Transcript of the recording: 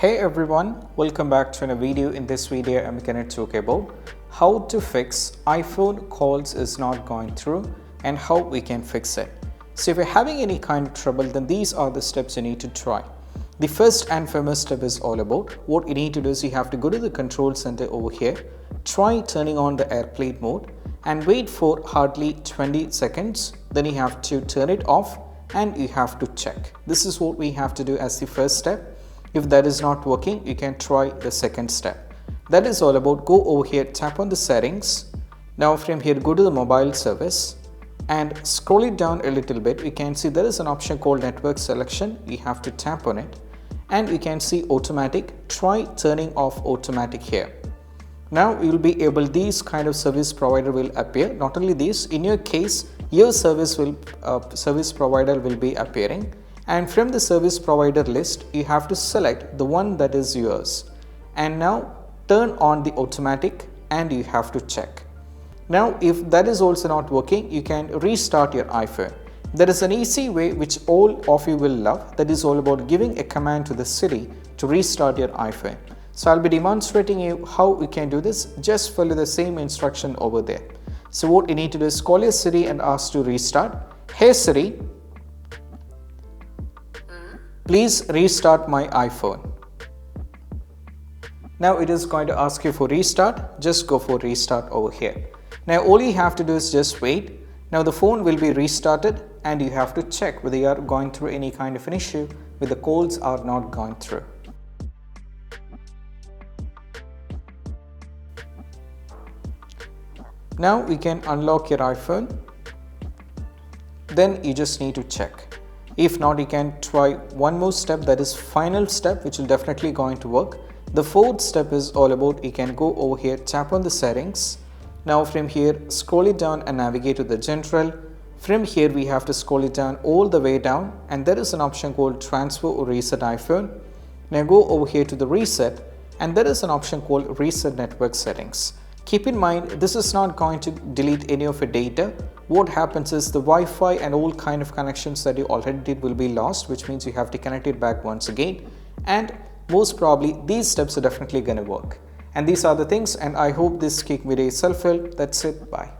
Hey everyone, welcome back to another video. In this video I'm going to talk about how to fix iPhone calls is not going through and how we can fix it. So if you're having any kind of trouble, then these are the steps you need to try. The first and foremost step is all about what you need to do is you have to go to the control center over here, try turning on the airplane mode and wait for hardly 20 seconds. Then you have to turn it off and you have to check. This is what we have to do as the first step. If that is not working, you can try the second step. That is all about go over here, tap on the settings. Now from here go to the mobile service and scroll it down a little bit. We can see there is an option called network selection. We have to tap on it and we can see automatic. Try turning off automatic here. Now you will be able, these kind of service provider will appear. Not only this, in your case your service provider will be appearing. And from the service provider list, you have to select the one that is yours. And now turn on the automatic and you have to check. Now, if that is also not working, you can restart your iPhone. There is an easy way which all of you will love. That is all about giving a command to the Siri to restart your iPhone. So I'll be demonstrating you how you can do this. Just follow the same instruction over there. So what you need to do is call your Siri and ask to restart. Hey Siri, please restart my iPhone. Now it is going to ask you for restart. Just go for restart over here. Now all you have to do is just wait. Now the phone will be restarted and you have to check whether you are going through any kind of an issue where the calls are not going through. Now we can unlock your iPhone. Then you just need to check. If not, you can try one more step, that is final step, which will definitely going to work. The fourth step is all about you can go over here, tap on the settings. Now from here scroll it down and navigate to the general. From here we have to scroll it down all the way down and there is an option called transfer or reset iPhone. Now go over here to the reset and there is an option called reset network settings. Keep in mind, this is not going to delete any of your data. What happens is the Wi-Fi and all kind of connections that you already did will be lost, which means you have to connect it back once again. And most probably these steps are definitely going to work. And these are the things, and I hope this quick video is helpful. That's it. Bye.